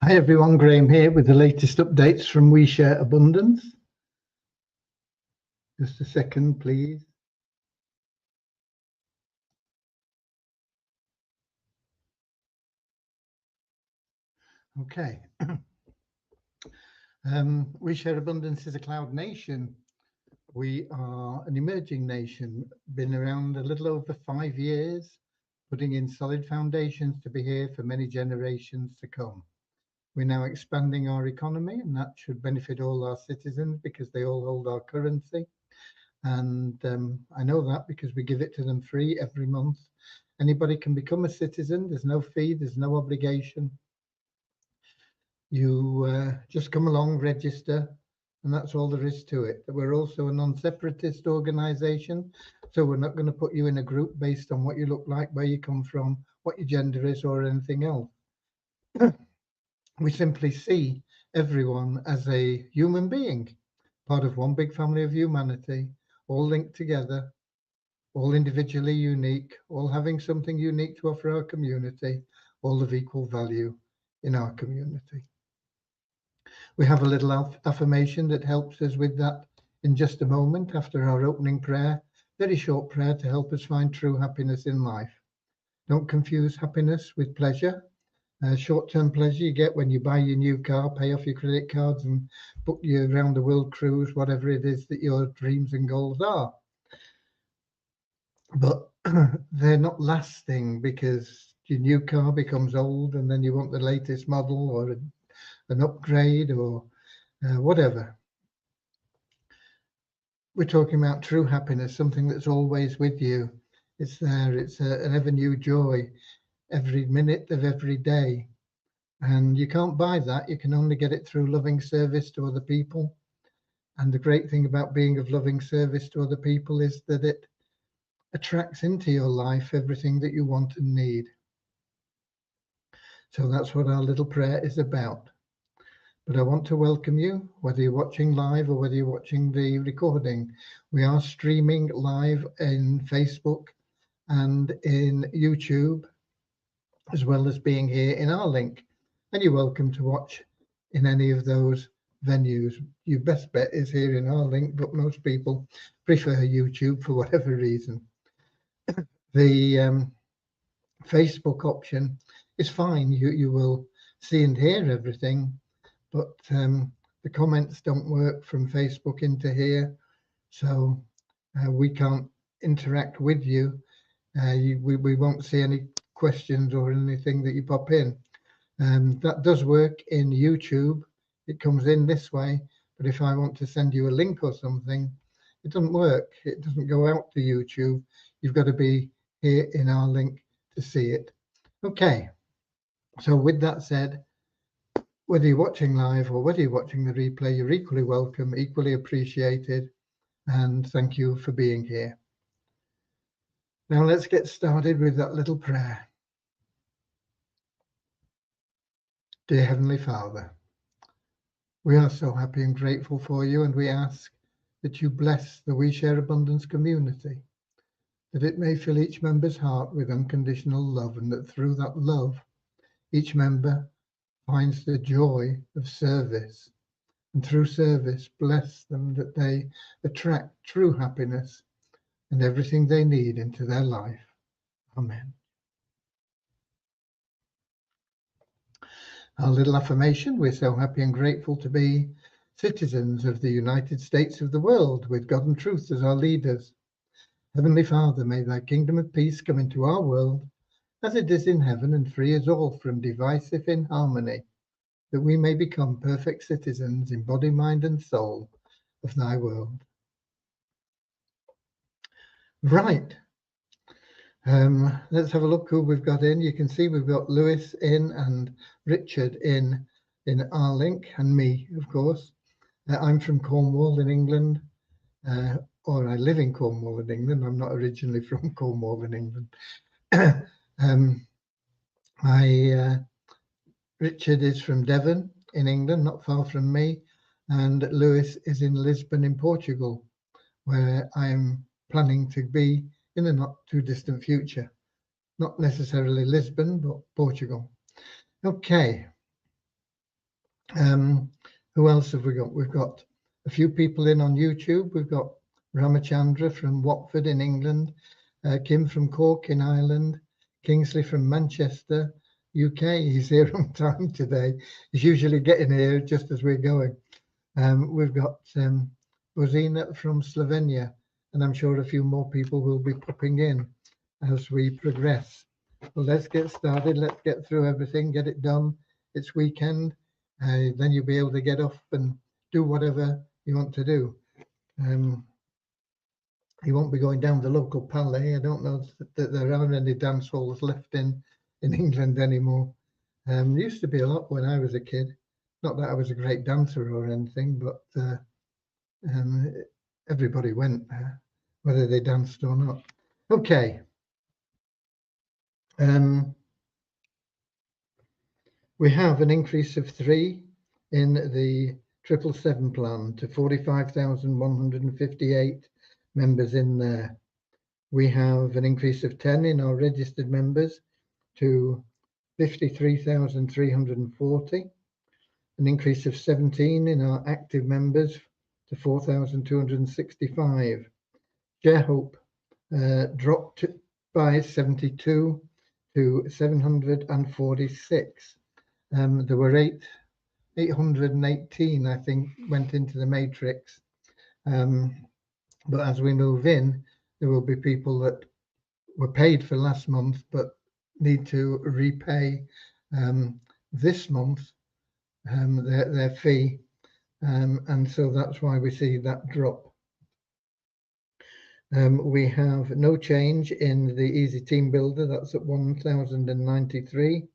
Hi everyone, Graham here with the latest updates from We Share Abundance. Just a second, please. Okay. We Share Abundance is a cloud nation. We are an emerging nation, been around a little over 5 years, putting in solid foundations to be here for many generations to come. We're now expanding our economy, and that should benefit all our citizens because they all hold our currency. And I know that because we give it to them free every month. Anybody can become a citizen. There's no fee, there's no obligation. You just come along, register, and that's all there is to it. We're also a non-separatist organization, so we're not going to put you in a group based on what you look like, where you come from, what your gender is, or anything else. We simply see everyone as a human being, part of one big family of humanity, all linked together, all individually unique, all having something unique to offer our community, all of equal value in our community. We have a little affirmation that helps us with that in just a moment after our opening prayer. Very short prayer to help us find true happiness in life. Don't confuse happiness with pleasure. Short-term pleasure you get when you buy your new car, pay off your credit cards and book your round the world cruise, whatever it is that your dreams and goals are. But they're not lasting because your new car becomes old and then you want the latest model or an upgrade or whatever. We're talking about true happiness, something that's always with you. It's there, it's an ever new joy every minute of every day. And you can't buy that. You can only get it through loving service to other people. And the great thing about being of loving service to other people is that it attracts into your life everything that you want and need. So that's what our little prayer is about. But I want to welcome you, whether you're watching live or whether you're watching the recording. We are streaming live in Facebook and in YouTube, as well as being here in our link. And you're welcome to watch in any of those venues. Your best bet is here in our link, but most people prefer YouTube for whatever reason. The Facebook option is fine. You will see and hear everything, but the comments don't work from Facebook into here, so we can't interact with you. We won't see any questions or anything that you pop in. That does work in YouTube. It comes in this way, but if I want to send you a link or something, it doesn't work. It doesn't go out to YouTube. You've got to be here in our link to see it. Okay, so with that said, whether you're watching live or whether you're watching the replay, you're equally welcome, equally appreciated, and thank you for being here. Now let's get started with that little prayer. Dear Heavenly Father, we are so happy and grateful for you, and we ask that you bless the We Share Abundance community, that it may fill each member's heart with unconditional love, and that through that love, each member finds the joy of service, and through service, bless them that they attract true happiness and everything they need into their life. Amen. Our little affirmation: we're so happy and grateful to be citizens of the United States of the world, with God and truth as our leaders. Heavenly Father, may thy kingdom of peace come into our world as it is in heaven, and free us all from divisive inharmony, that we may become perfect citizens in body, mind, and soul of thy world. Right. Let's have a look who we've got in. You can see we've got Lewis in and Richard in our link, and me, of course. I'm from Cornwall in England, or I live in Cornwall in England. I'm not originally from Cornwall in England. Richard is from Devon in England, not far from me, and Lewis is in Lisbon in Portugal, where I'm planning to be in the not too distant future. Not necessarily Lisbon, but Portugal. Okay. Who else have we got? We've got a few people in on YouTube. We've got Ramachandra from Watford in England, Kim from Cork in Ireland, Kingsley from Manchester, UK. He's here on time today. He's usually getting here just as we're going. We've got Rosina from Slovenia, and I'm sure a few more people will be popping in as we progress. Well, let's get started. Let's get through everything, get it done. It's weekend. Then you'll be able to get off and do whatever you want to do. You won't be going down the local palais. I don't know that there are any dance halls left in England anymore. There used to be a lot when I was a kid. Not that I was a great dancer or anything, but everybody went, whether they danced or not. Okay. We have an increase of 3 in the 777 plan to 45,158 members in there. We have an increase of 10 in our registered members to 53,340, an increase of 17 in our active members to 4,265. ShareHope dropped by 72 to 746. There were 818, I think, went into the matrix. But as we move in, there will be people that were paid for last month but need to repay this month their fee. And so that's why we see that drop. We have no change in the Easy Team Builder. That's at 1,093.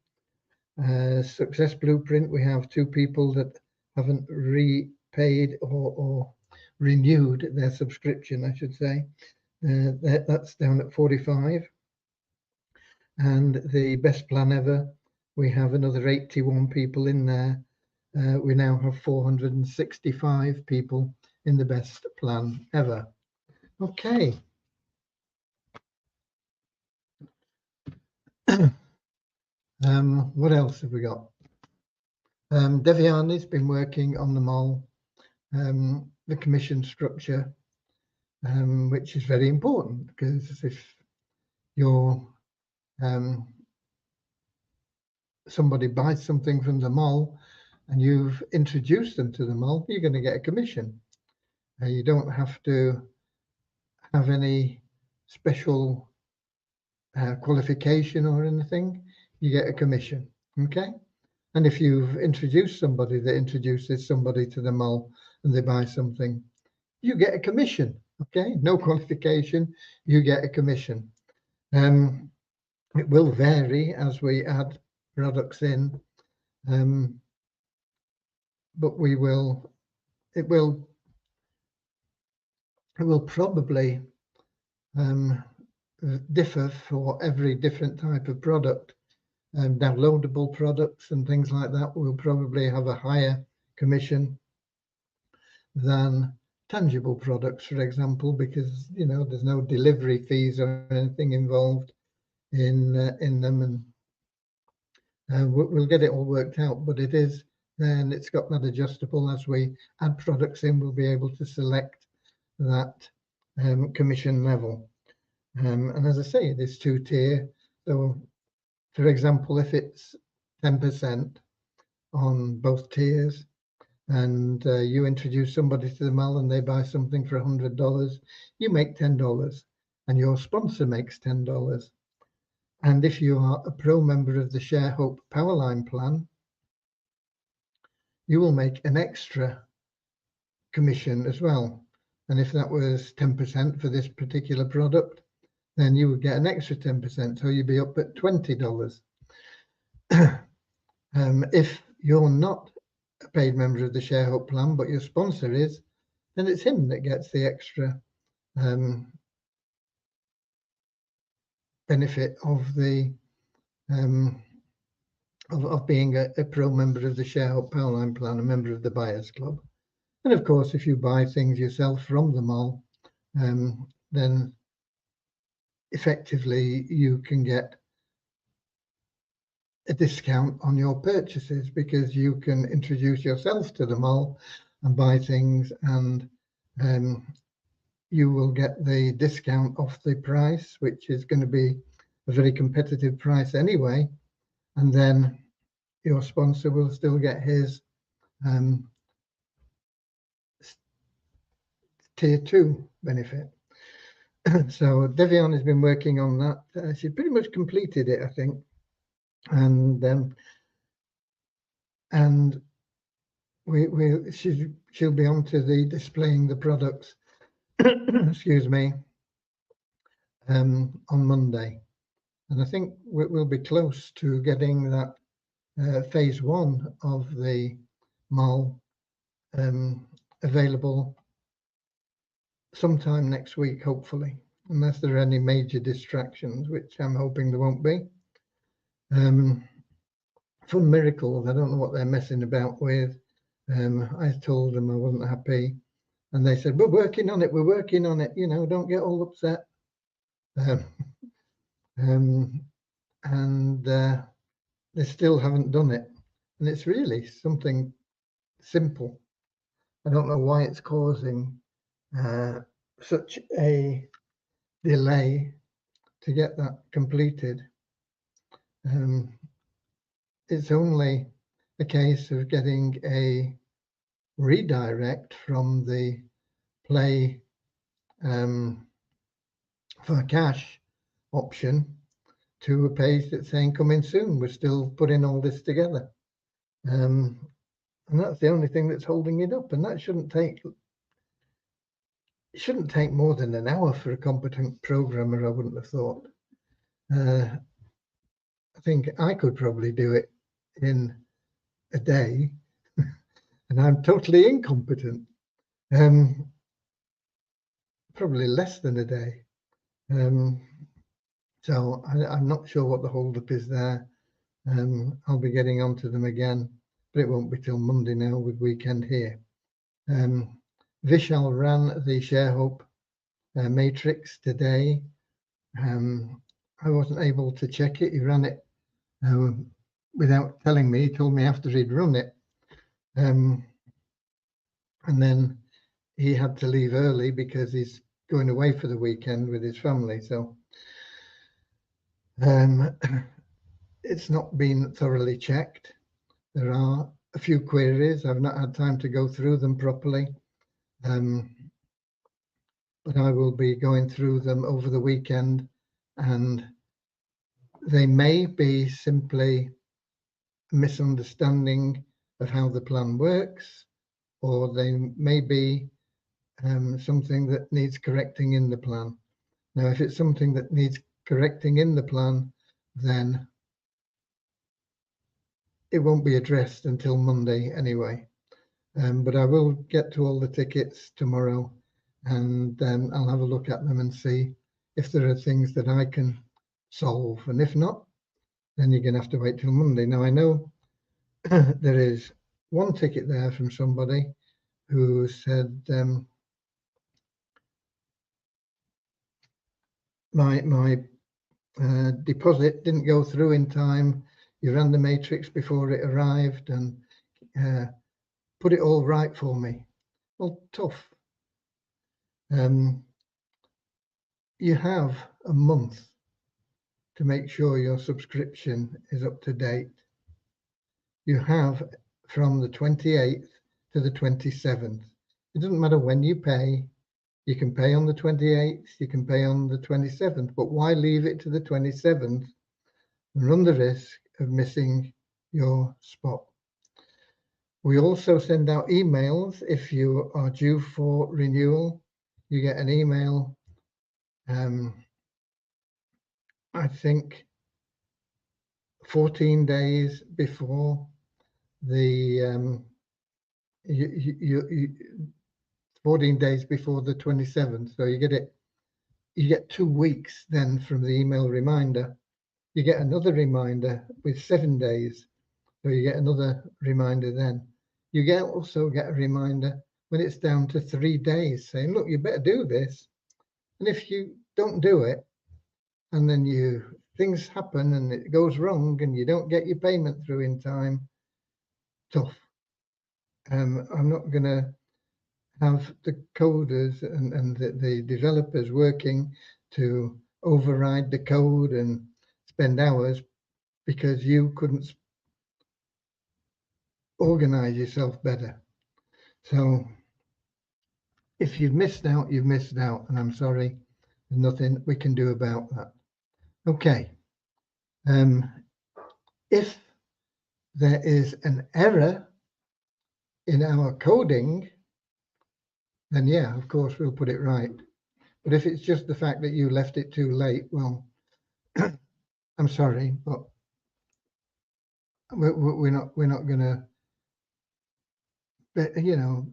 Success Blueprint, we have 2 people that haven't repaid or renewed their subscription, I should say. That's down at 45. And the Best Plan Ever, we have another 81 people in there. We now have 465 people in the Best Plan Ever. Okay. What else have we got? Devyani's been working on the mall, the commission structure, which is very important, because if you're somebody buys something from the mall and you've introduced them to the mall, you're going to get a commission. You don't have to have any special qualification or anything. You get a commission. Okay. And if you've introduced somebody that introduces somebody to the mall and they buy something, you get a commission. Okay, no qualification, you get a commission. It will vary as we add products in, but it will probably differ for every different type of product. Downloadable products and things like that will probably have a higher commission than tangible products, for example, because there's no delivery fees or anything involved in them, and we'll get it all worked out. But it is then it's got that adjustable. As we add products in, we'll be able to select that commission level. And as I say, it is 2-tier. So, for example, if it's 10% on both tiers, and you introduce somebody to the mall and they buy something for $100, you make $10, and your sponsor makes $10. And if you are a pro member of the ShareHope Powerline plan, you will make an extra commission as well. And if that was 10% for this particular product, then you would get an extra 10%, so you'd be up at $20. If you're not a paid member of the ShareHope plan, but your sponsor is, then it's him that gets the extra benefit of the of being a pro member of the ShareHope Powerline plan, a member of the Buyers Club. And of course, if you buy things yourself from the mall, then effectively you can get a discount on your purchases, because you can introduce yourself to the mall and buy things, and you will get the discount off the price, which is going to be a very competitive price anyway. And then your sponsor will still get his tier 2 benefit. So Devion has been working on that. She's pretty much completed it, I think. And she'll be on to the displaying the products excuse me, on Monday. And I think we'll be close to getting that phase 1 of the mall available sometime next week, hopefully, unless there are any major distractions, which I'm hoping there won't be. Fun Miracles, I don't know what they're messing about with. I told them I wasn't happy, and they said, we're working on it, you know, don't get all upset. And they still haven't done it, and it's really something simple. I don't know why it's causing such a delay to get that completed. It's only a case of getting a redirect from the Play for cash option to a page that's saying coming soon. We're still putting all this together. And that's the only thing that's holding it up. And that shouldn't take more than an hour for a competent programmer, I wouldn't have thought. I think I could probably do it in a day, and I'm totally incompetent. Probably less than a day. So I'm not sure what the holdup is there. I'll be getting onto them again, but it won't be till Monday now with weekend here. Vishal ran the ShareHope matrix today. I wasn't able to check it. He ran it without telling me. He told me after he'd run it. And then he had to leave early because he's going away for the weekend with his family. So it's not been thoroughly checked. There are a few queries. I've not had time to go through them properly. But I will be going through them over the weekend, and they may be simply a misunderstanding of how the plan works, or they may be something that needs correcting in the plan. Now, if it's something that needs correcting in the plan, then it won't be addressed until Monday anyway. But I will get to all the tickets tomorrow, and then I'll have a look at them and see if there are things that I can solve. And if not, then you're going to have to wait till Monday. Now, I know there is one ticket there from somebody who said, my deposit didn't go through in time. You ran the matrix before it arrived and put it all right for me. Well, tough. You have a month to make sure your subscription is up to date. You have from the 28th to the 27th. It doesn't matter when you pay. You can pay on the 28th, you can pay on the 27th, but why leave it to the 27th and run the risk of missing your spot? We also send out emails. If you are due for renewal, you get an email, I think 14 days before the 14 days before the 27th. So you get 2 weeks then from the email reminder. You get another reminder with 7 days. So you get another reminder then. You also get a reminder when it's down to 3 days saying, look, you better do this. And if you don't do it, and then you things happen and it goes wrong and you don't get your payment through in time, tough. I'm not going to have the coders and the developers working to override the code and spend hours because you couldn't organize yourself better. So if you've missed out, you've missed out, and I'm sorry, there's nothing we can do about that. Okay. If there is an error in our coding, then yeah, of course, we'll put it right. But if it's just the fact that you left it too late, well, I'm sorry, but we're not going to, you know,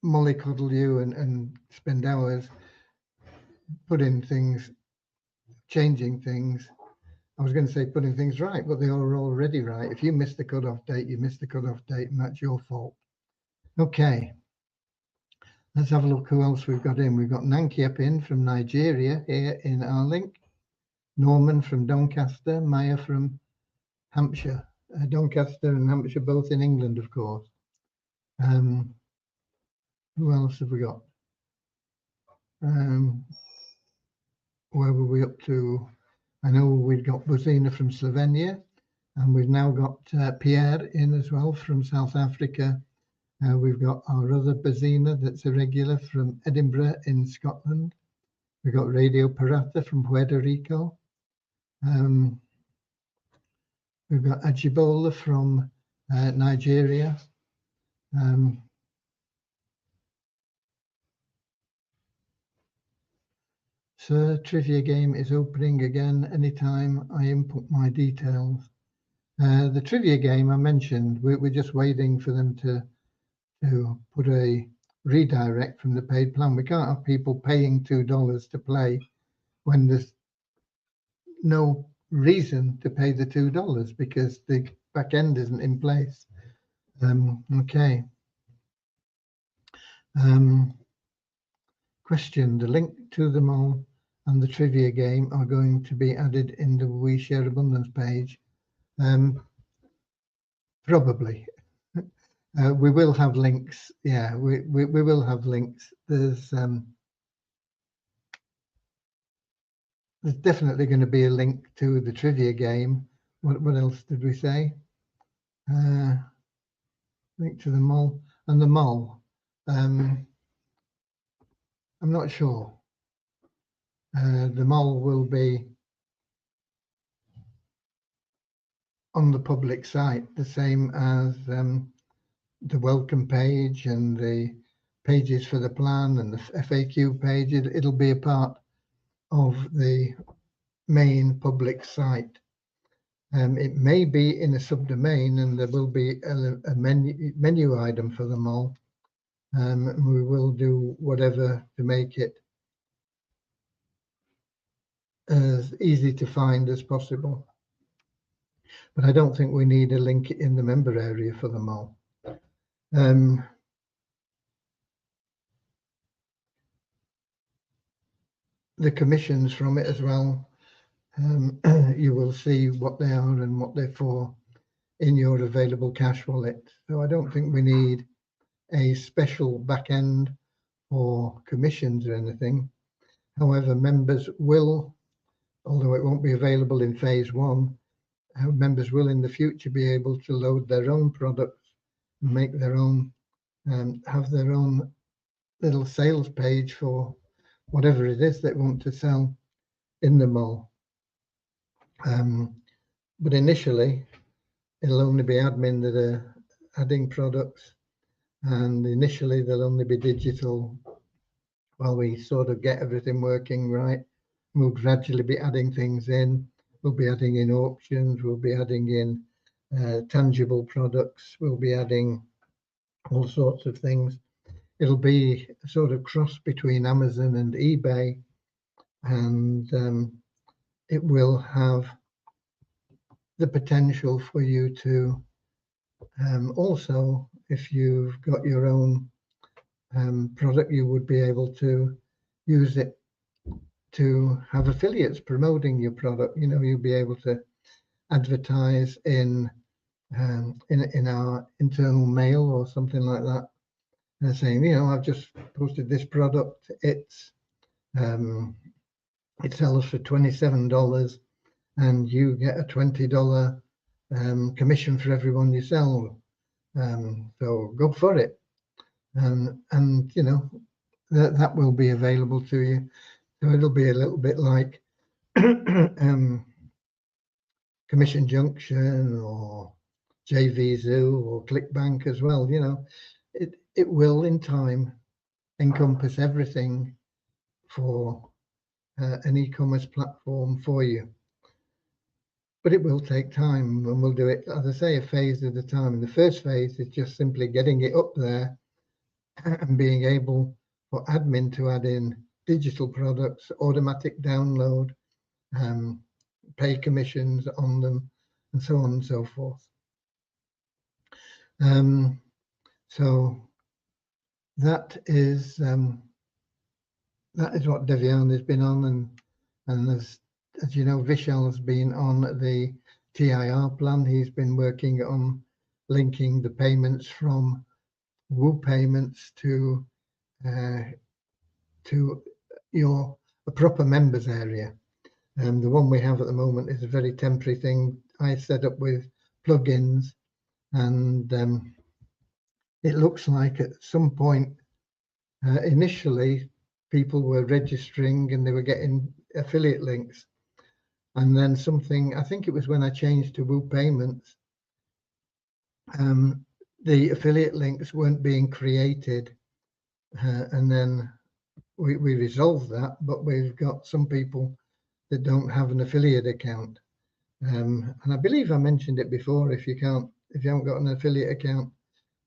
mollycoddle you and spend hours putting things, changing things. I was going to say putting things right, but they are already right. If you miss the cutoff date, you miss the cutoff date, and that's your fault. Okay. Let's have a look who else we've got in. We've got Nankiepin from Nigeria here in our link. Norman from Doncaster, Maya from Hampshire. Doncaster and Hampshire both in England, of course. Who else have we got? Where were we up to? I know we've got Bozina from Slovenia, and we've now got Pierre in as well from South Africa. We've got our other Bozina that's a regular from Edinburgh in Scotland. We've got Radio Parata from Puerto Rico. We've got Ajibola from Nigeria. Sir, trivia game is opening again anytime I input my details. The trivia game I mentioned, we're just waiting for them to put a redirect from the paid plan. We can't have people paying $2 to play when there's no reason to pay the $2 because the back end isn't in place. Okay. Question, the link to them all and the trivia game are going to be added in the We Share Abundance page. Probably. We will have links. Yeah, we will have links. There's definitely going to be a link to the trivia game. What else did we say? Link to the mall and the mall. I'm not sure. The mall will be on the public site, the same as the welcome page and the pages for the plan and the FAQ page. It'll be a part of the main public site. It may be in a subdomain, and there will be a menu item for them all. We will do whatever to make it as easy to find as possible. But I don't think we need a link in the member area for them all. The commissions from it as well, you will see what they are and what they're for in your available cash wallet. So I don't think we need a special back end for commissions or anything. However, members will, although it won't be available in phase one, members will in the future be able to load their own products, make their own, have their own little sales page for whatever it is they want to sell in the mall. But initially, it'll only be admin that are adding products, and initially they'll only be digital while we sort of get everything working right. We'll gradually be adding things in. We'll be adding in auctions. We'll be adding in tangible products. We'll be adding all sorts of things. It'll be a sort of cross between Amazon and eBay, and it will have the potential for you to also, if you've got your own product, you would be able to use it to have affiliates promoting your product. You know, you'll be able to advertise in our internal mail or something like that, saying, you know, I've just posted this product. It sells for $27, and you get a $20 commission for everyone you sell. So go for it. And you know, that will be available to you. So it'll be a little bit like Commission Junction or JVZoo or ClickBank as well. You know, it will in time encompass everything for an e-commerce platform for you. But it will take time, and we'll do it, as I say, a phase at a time. And the first phase is just simply getting it up there and being able for admin to add in digital products, automatic download, pay commissions on them, and so on and so forth. So that is what Devyani has been on, and as you know, Vishal has been on the TIR plan. He's been working on linking the payments from Woo Payments to a proper members area. And the one we have at the moment is a very temporary thing I set up with plugins, and it looks like at some point initially people were registering and they were getting affiliate links, and then something, I think it was when I changed to Woo Payments, the affiliate links weren't being created, and then we resolved that, but we've got some people that don't have an affiliate account, and I believe I mentioned it before. If you haven't got an affiliate account,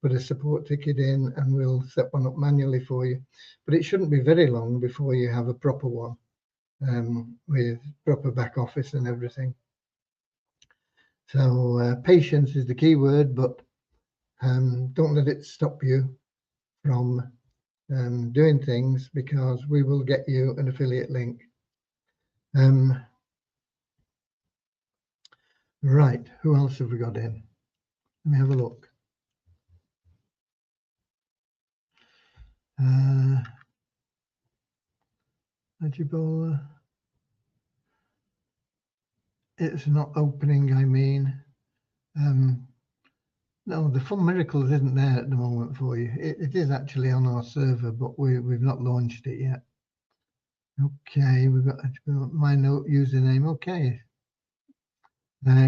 put a support ticket in and we'll set one up manually for you. But it shouldn't be very long before you have a proper one, with proper back office and everything. So patience is the key word, but don't let it stop you from doing things, because we will get you an affiliate link. Right, who else have we got in? Let me have a look. Ajibola. It's not opening, I mean. No, the Fun Miracles isn't there at the moment for you. It is actually on our server, but we've not launched it yet. Okay, we've got my note username. Okay.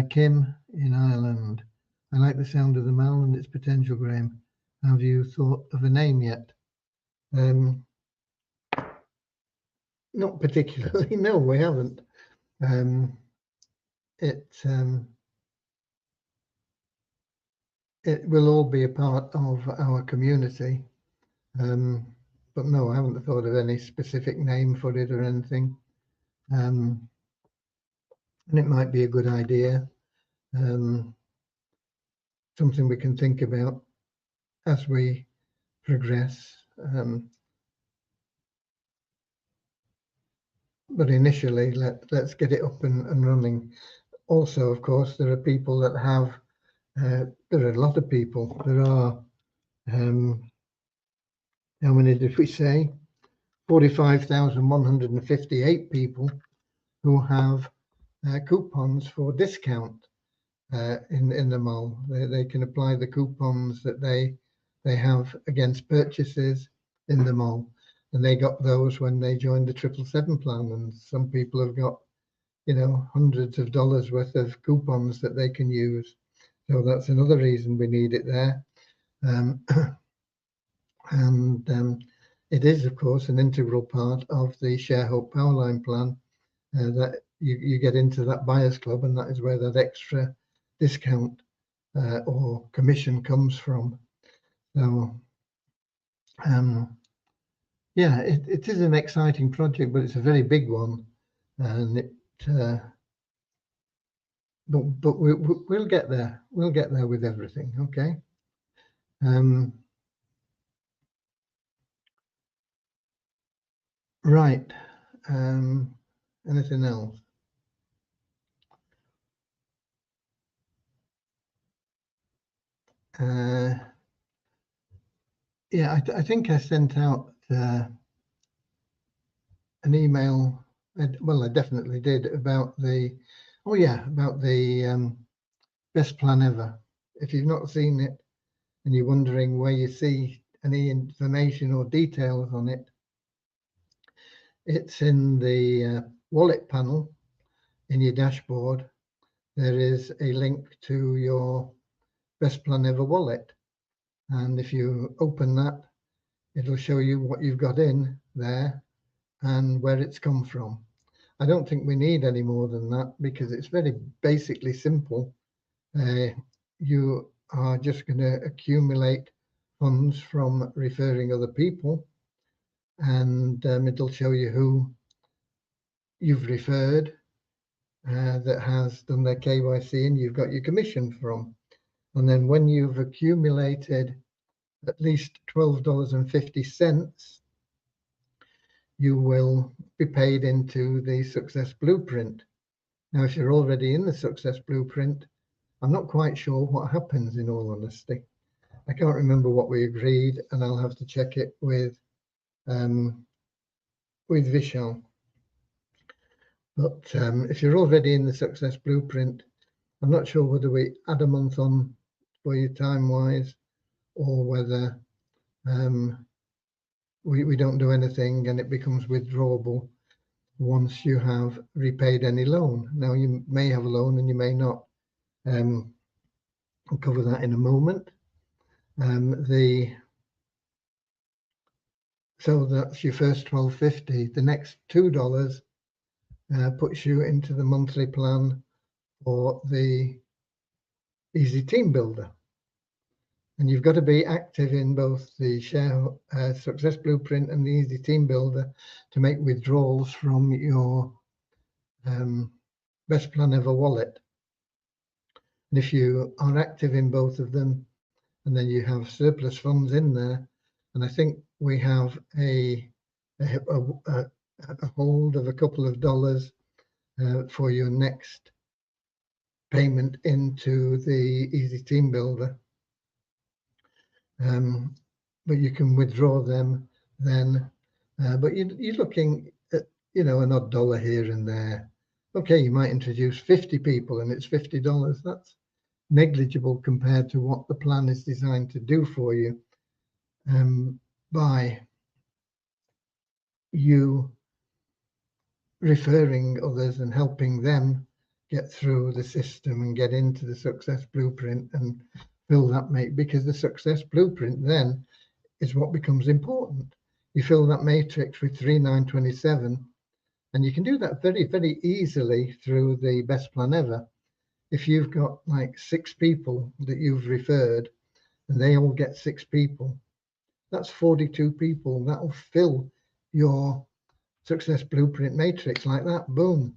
Kim in Ireland. I like the sound of the mal and its potential, Graham. Have you thought of a name yet? Not particularly. No, we haven't. It will all be a part of our community. But no, I haven't thought of any specific name for it or anything. And it might be a good idea. Something we can think about as we progress. But initially, let's get it up and running. Also, of course, there are people that have, there are a lot of people. There are, how many did we say? 45,158 people who have coupons for discount in the mall. They can apply the coupons that they have against purchases in the mall, and they got those when they joined the 777 plan. And some people have got, you know, hundreds of dollars worth of coupons that they can use. So that's another reason we need it there. It is, of course, an integral part of the ShareHope Powerline plan that you get into that buyers club, and that is where that extra discount or commission comes from. So, yeah, it is an exciting project, but it's a very big one, and but we'll get there. We'll get there with everything. Okay. Right. Anything else? Yeah, I think I sent out an email. Well, I definitely did about the, about the best plan ever. If you've not seen it and you're wondering where you see any information or details on it, it's in the wallet panel in your dashboard. There is a link to your best plan ever wallet. And if you open that, it'll show you what you've got in there and where it's come from. I don't think we need any more than that because it's very basically simple. You are just going to accumulate funds from referring other people, and it'll show you who you've referred that has done their KYC and you've got your commission from. And then when you've accumulated at least $12.50, you will be paid into the Success Blueprint. Now, if you're already in the Success Blueprint, I'm not quite sure what happens, in all honesty. I can't remember what we agreed, and I'll have to check it with Vishal. But if you're already in the Success Blueprint, I'm not sure whether we add a month on for you time-wise, or whether we don't do anything and it becomes withdrawable once you have repaid any loan. Now, you may have a loan and you may not. I'll cover that in a moment. So that's your first $12.50. The next $2 puts you into the monthly plan for the Easy Team Builder. And you've got to be active in both the Success Blueprint and the Easy Team Builder to make withdrawals from your Best Plan Ever wallet. And if you are active in both of them, and then you have surplus funds in there, and I think we have a hold of a couple of dollars for your next payment into the Easy Team Builder. But you can withdraw them then. But you're looking at, an odd dollar here and there. Okay, you might introduce 50 people and it's $50. That's negligible compared to what the plan is designed to do for you, by you referring others and helping them get through the system and get into the Success Blueprint and fill that because the Success Blueprint then is what becomes important. You fill that matrix with 3927, and you can do that very, very easily through the Best Plan Ever. If you've got like 6 people that you've referred and they all get 6 people, that's 42 people. That'll fill your Success Blueprint matrix like that, boom.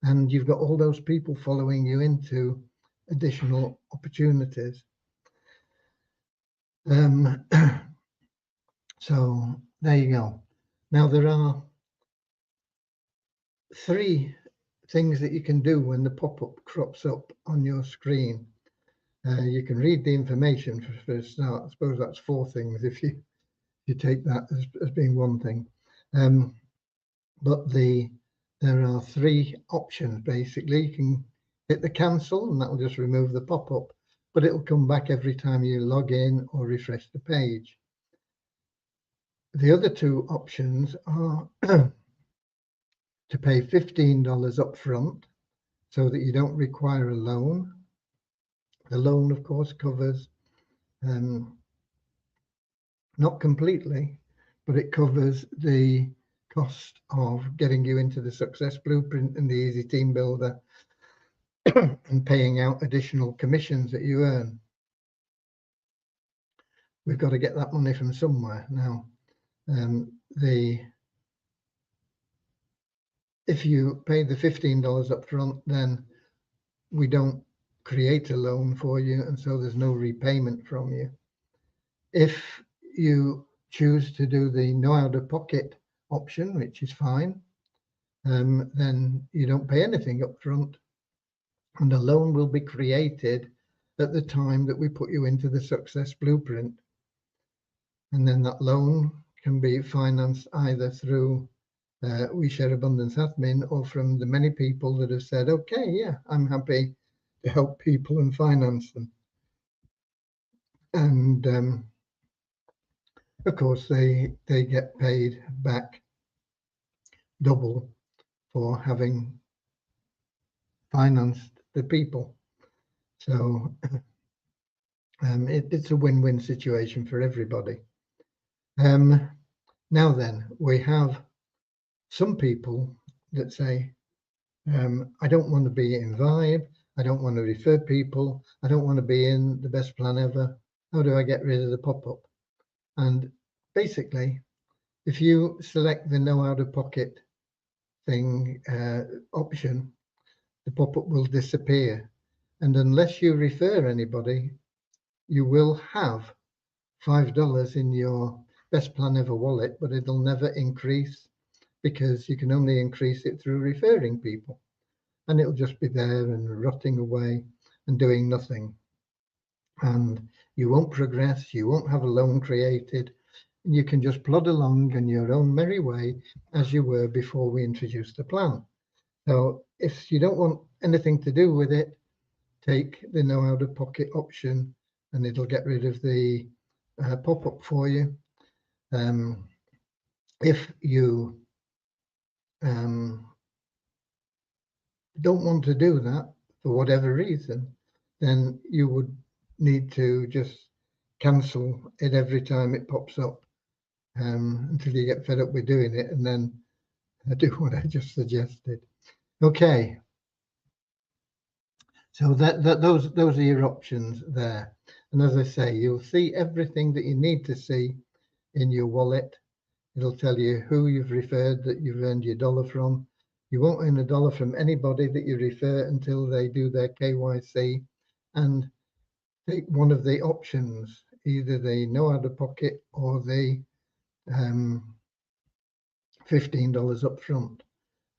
And you've got all those people following you into additional opportunities. So there you go. Now, there are 3 things that you can do when the pop-up crops up on your screen. You can read the information for a start. I suppose that's 4 things if you take that as being one thing. But there are 3 options basically. You can hit the cancel and that will just remove the pop-up, but it'll come back every time you log in or refresh the page. The other 2 options are to pay $15 up front so that you don't require a loan. The loan, of course, covers, not completely, but it covers the cost of getting you into the Success Blueprint and the Easy Team Builder and paying out additional commissions that you earn. We've got to get that money from somewhere. Now, if you pay the $15 up front, then we don't create a loan for you, and so there's no repayment from you. If you choose to do the no out-of-pocket option, which is fine, then you don't pay anything up front, and a loan will be created at the time that we put you into the success blueprint. And then that loan can be financed either through We Share Abundance Admin, or from the many people that have said, okay, yeah, I'm happy to help people and finance them. And of course, they get paid back double for having financed the people. So it's a win-win situation for everybody. Now then, we have some people that say, I don't want to be in Vibe, I don't want to refer people, I don't want to be in the Best Plan Ever. How do I get rid of the pop-up? And basically, if you select the no out-of-pocket thing option, the pop-up will disappear. And unless you refer anybody, you will have $5 in your Best Plan Ever wallet, but it'll never increase because you can only increase it through referring people. And it'll just be there and rotting away and doing nothing. And you won't progress, you won't have a loan created, and you can just plod along in your own merry way as you were before we introduced the plan. So if you don't want anything to do with it, take the no out-of-pocket option and it'll get rid of the pop-up for you. If you don't want to do that for whatever reason, then you would need to just cancel it every time it pops up until you get fed up with doing it, and then do what I just suggested. Okay, so those are your options there. And as I say, you'll see everything that you need to see in your wallet. It'll tell you who you've referred that you've earned your dollar from. You won't earn a dollar from anybody that you refer until they do their KYC and take one of the options, either the no out of pocket or the $15 up front.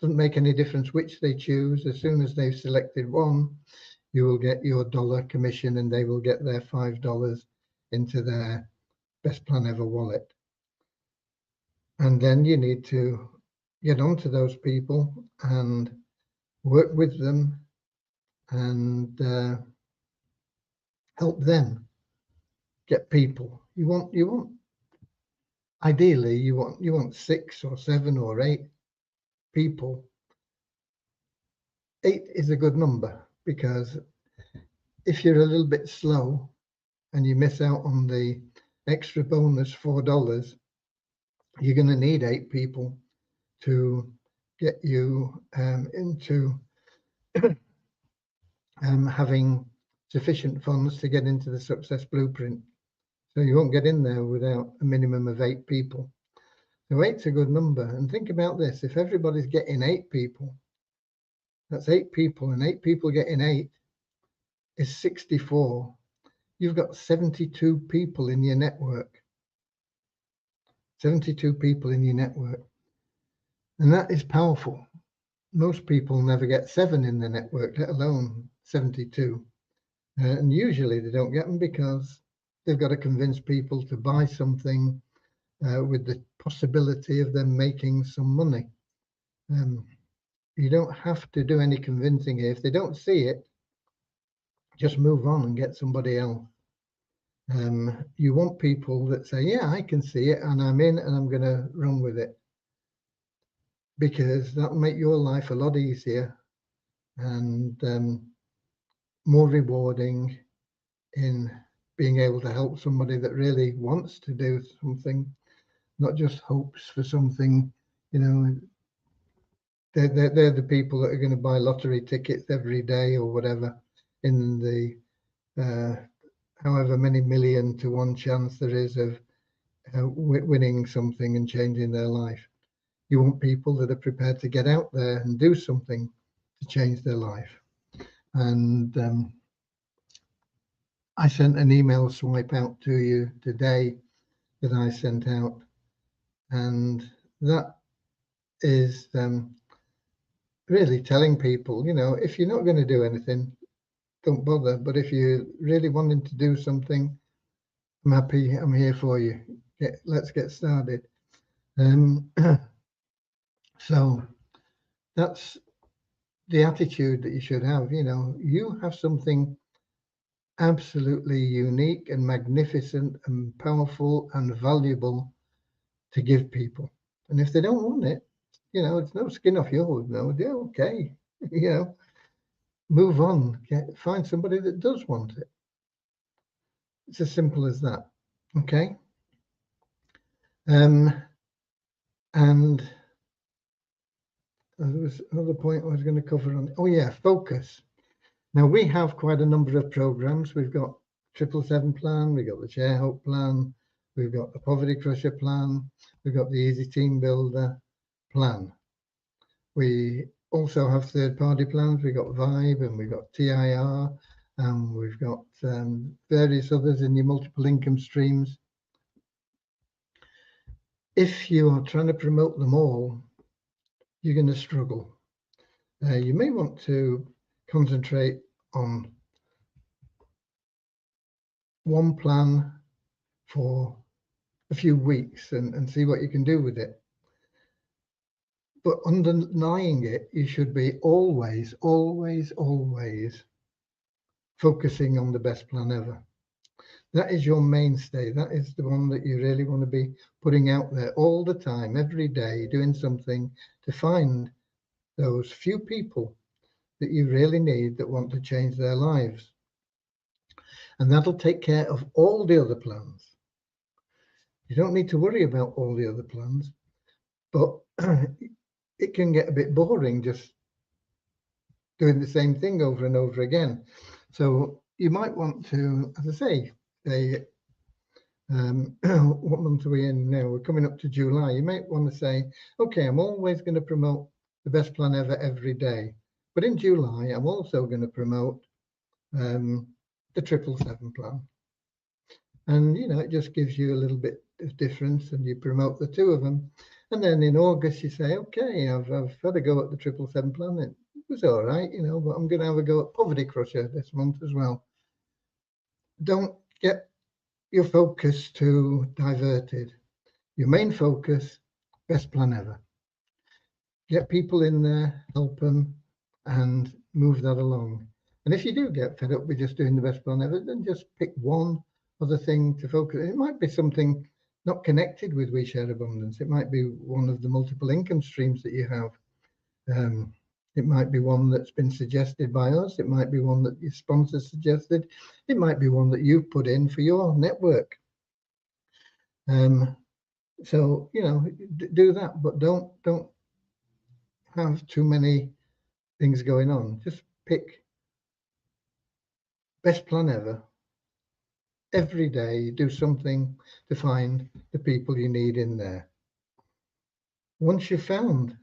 Doesn't make any difference which they choose. As soon as they've selected one, you will get your dollar commission and they will get their $5 into their Best Plan Ever wallet. And then you need to get onto those people and work with them and help them get people. You want ideally you want 6 or 7 or 8 people. 8 is a good number, because if you're a little bit slow and you miss out on the extra bonus $4, you're going to need 8 people to get you into having sufficient funds to get into the success blueprint. So you won't get in there without a minimum of 8 people. So 8's a good number. And think about this: if everybody's getting 8 people, that's 8 people, and 8 people getting 8 is 64. You've got 72 people in your network. 72 people in your network. And that is powerful. Most people never get 7 in the network, let alone 72. And usually they don't get them because they've got to convince people to buy something with the possibility of them making some money. You don't have to do any convincing here. If they don't see it, just move on and get somebody else. You want people that say, yeah, I can see it and I'm in and I'm going to run with it, because that'll make your life a lot easier and more rewarding in being able to help somebody that really wants to do something, not just hopes for something. You know, they're the people that are going to buy lottery tickets every day or whatever in the however many million to 1 chance there is of winning something and changing their life. You want people that are prepared to get out there and do something to change their life. And I sent an email swipe out to you today that I sent out, and that is really telling people, you know, if you're not going to do anything, don't bother. But if you're really wanting to do something, I'm happy, I'm here for you. Let's get started. So that's the attitude that you should have. You know, you have something absolutely unique and magnificent and powerful and valuable to give people. And if they don't want it, you know, it's no skin off yours. No, they're okay. You know, move on. Find somebody that does want it. It's as simple as that. Okay. And there was another point I was going to cover on. Oh yeah, focus. Now we have quite a number of programs. We've got 777 plan, we've got the Share Hope plan, we've got the Poverty Crusher plan, we've got the Easy Team Builder plan. We also have third-party plans. We've got Vibe and we've got TIR, and we've got various others in your multiple income streams. If you are trying to promote them all, you're going to struggle. You may want to concentrate on one plan for a few weeks and see what you can do with it. But underlying it, you should be always, always, always focusing on the best plan ever. That is your mainstay. That is the one that you really want to be putting out there all the time, every day, doing something to find those few people that you really need that want to change their lives. And that'll take care of all the other plans. You don't need to worry about all the other plans, but it can get a bit boring just doing the same thing over and over again. So you might want to, as I say, what month are we in now? We're coming up to July. You might want to say, okay, I'm always going to promote the best plan ever every day. But in July, I'm also going to promote the 777 plan. And, you know, it just gives you a little bit of difference and you promote the two of them. And then in August, you say, okay, I've had a go at the 777 plan. It was all right, you know, but I'm going to have a go at Poverty Crusher this month as well. Don't get your focus too diverted. Your main focus, best plan ever. Get people in there, help them, and move that along. And if you do get fed up with just doing the best plan ever, then just pick one other thing to focus. It might be something not connected with We Share Abundance. It might be one of the multiple income streams that you have. It might be one that's been suggested by us. It might be one that your sponsor suggested. It might be one that you've put in for your network. So, you know, do that, but don't have too many things going on. Just pick best plan ever. Every day, do something to find the people you need in there. Once you've found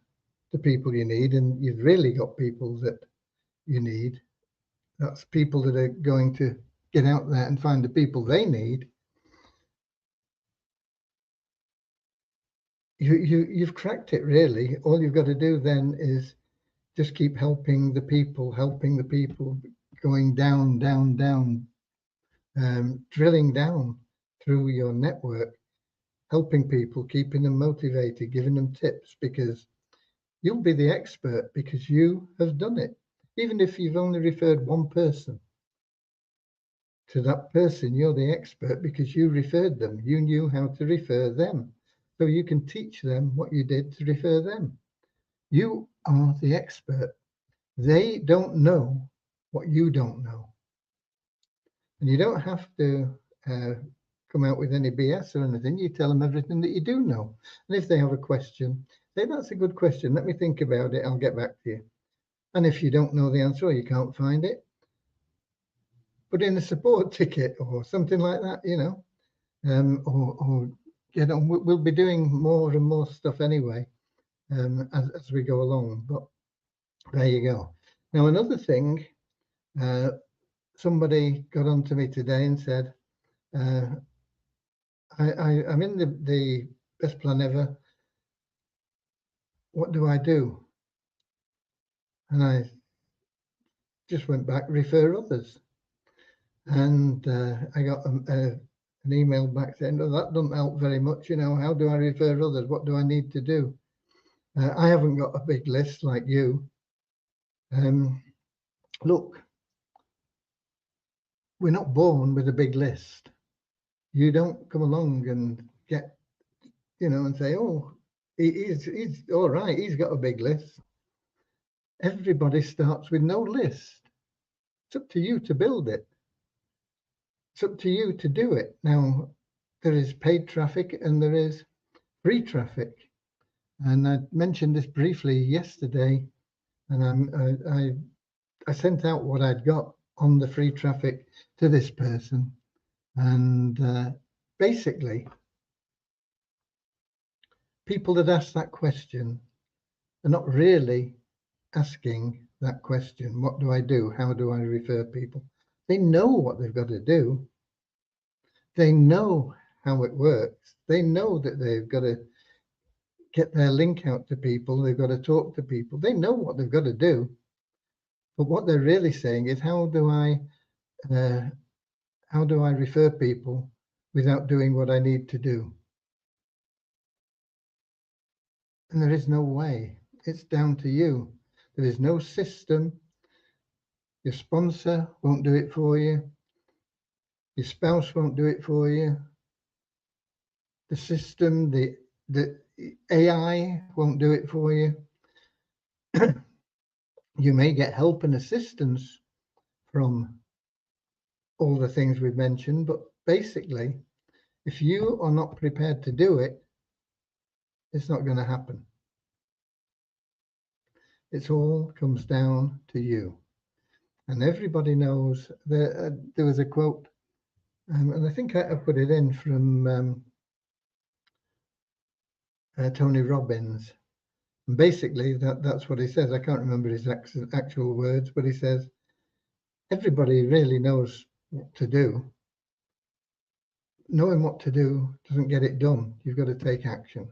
the people you need, and you've really got people that you need, that's people that are going to get out there and find the people they need. You've cracked it, really. All you've got to do then is just keep helping the people, going down, drilling down through your network, helping people, keeping them motivated, giving them tips, because you'll be the expert because you have done it. Even if you've only referred one person to that person, you're the expert because you referred them. You knew how to refer them. So you can teach them what you did to refer them. You are the expert. They don't know what you don't know. And you don't have to come out with any BS or anything. You tell them everything that you do know. And if they have a question, say, that's a good question. Let me think about it. I'll get back to you. And if you don't know the answer or you can't find it, put in a support ticket or something like that, you know, or you know, we'll be doing more and more stuff anyway as we go along. But there you go. Now, another thing, somebody got on to me today and said, I'm in the best plan ever what do I do? And I just went back, refer others. And I got an email back saying, no, that doesn't help very much. You know, how do I refer others? What do I need to do? I haven't got a big list like you. Look, we're not born with a big list. You don't come along and get, you know, and say, oh, he's all right, he's got a big list. Everybody starts with no list. It's up to you to build it. It's up to you to do it. Now, there is paid traffic and there is free traffic. And I mentioned this briefly yesterday, and I sent out what I'd got on the free traffic to this person. And basically, people that ask that question are not really asking that question. What do I do? How do I refer people? They know what they've got to do. They know how it works. They know that they've got to get their link out to people. They've got to talk to people. They know what they've got to do. But what they're really saying is, how do I refer people without doing what I need to do? And there is no way. It's down to you. There is no system. Your sponsor won't do it for you. Your spouse won't do it for you. The system, the AI won't do it for you. You may get help and assistance from all the things we've mentioned, but basically, if you are not prepared to do it, it's not going to happen. It all comes down to you. And everybody knows that there was a quote, and I think I put it in from Tony Robbins. And basically, that's what he says. I can't remember his actual words, but he says, everybody really knows what to do. Knowing what to do doesn't get it done. You've got to take action.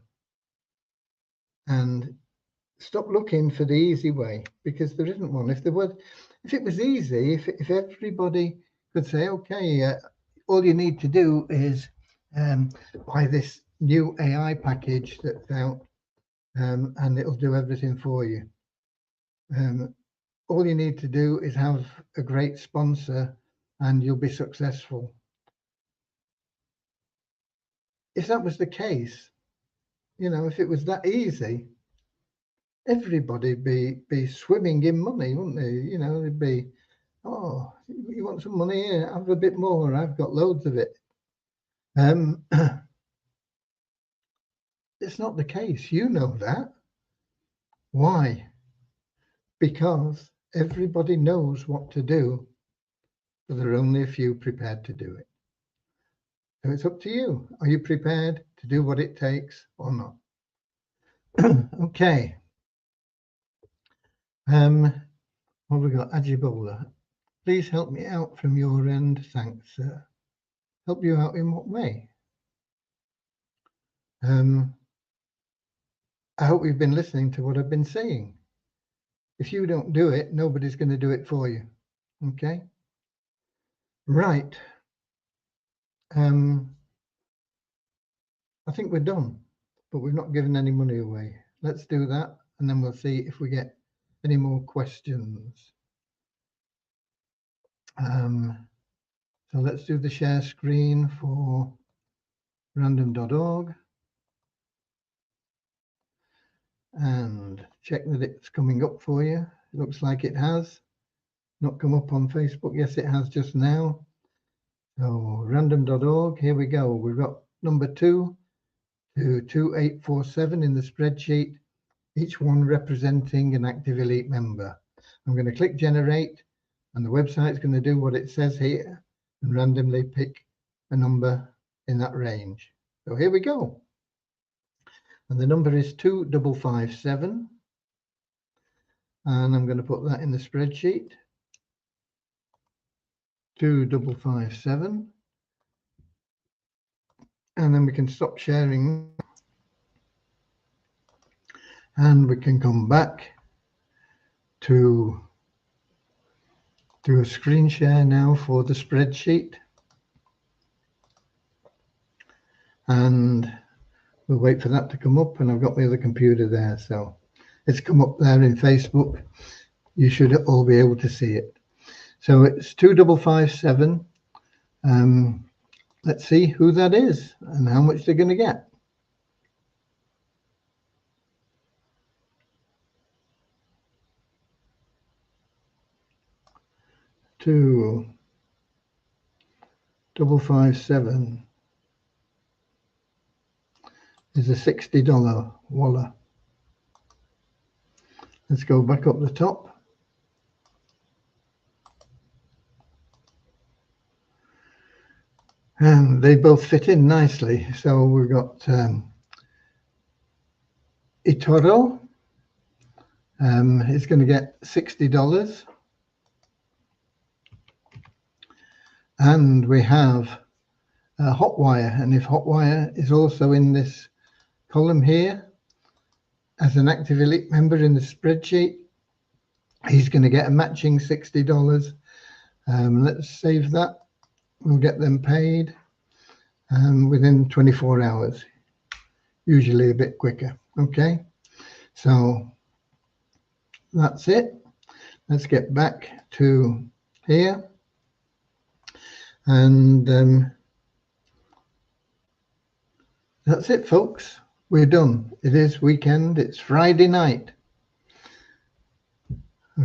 And stop looking for the easy way, because there isn't one. If it was easy, if everybody could say, okay, all you need to do is buy this new AI package that's out, and it'll do everything for you. All you need to do is have a great sponsor and you'll be successful. If that was the case, you know, if it was that easy, everybody be swimming in money, wouldn't they? You know, they'd be, oh, you want some money? Here, have a bit more. I've got loads of it. It's not the case. You know that. Why? Because everybody knows what to do, but there are only a few prepared to do it. So it's up to you. Are you prepared to do what it takes or not? Okay. What have we got? Ajibola. Please help me out from your end. Thanks, sir. Help you out in what way? I hope you've been listening to what I've been saying. If you don't do it, nobody's going to do it for you. Okay? Right. I think we're done, but we've not given any money away. Let's do that, and then we'll see if we get any more questions. So let's do the share screen for random.org and check that it's coming up for you. It looks like it has. Not come up on Facebook. Yes, it has just now. So random.org, here we go. We've got number 2 to 2847 in the spreadsheet, each one representing an Active Elite member. I'm going to click generate, and the website's going to do what it says here and randomly pick a number in that range. So here we go. And the number is 2557. And I'm going to put that in the spreadsheet. 2557. And then we can stop sharing. And we can come back to do a screen share now for the spreadsheet. And we'll wait for that to come up, and I've got my other computer there, so it's come up there in Facebook. You should all be able to see it. So it's 2557. Let's see who that is and how much they're going to get. Two, 557 is a $60 wallet. Let's go back up the top. And they both fit in nicely. So we've got eToro is going to get $60. And we have Hotwire. And if Hotwire is also in this column here as an Active Elite member in the spreadsheet, he's going to get a matching $60. Let's save that. We'll get them paid within 24 hours, usually a bit quicker. Okay, so that's it. Let's get back to here. And that's it, folks. We're done. It is weekend. It's Friday night. I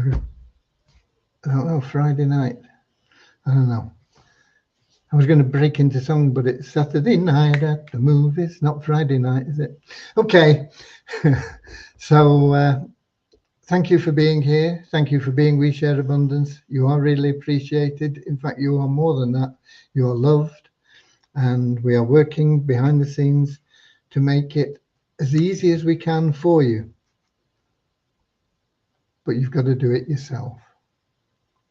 don't know, Friday night. I don't know. I was going to break into song, but it's Saturday night at the movies, not Friday night, is it? Okay. So thank you for being here. Thank you for being We Share Abundance. You are really appreciated. In fact, you are more than that. You are loved. And we are working behind the scenes to make it as easy as we can for you. But you've got to do it yourself.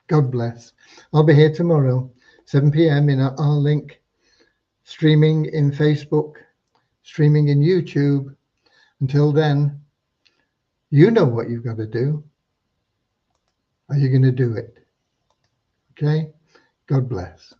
God bless. I'll be here tomorrow, 7 p.m. in our link, streaming in Facebook, streaming in YouTube. Until then, you know what you've got to do. Are you going to do it? Okay? God bless.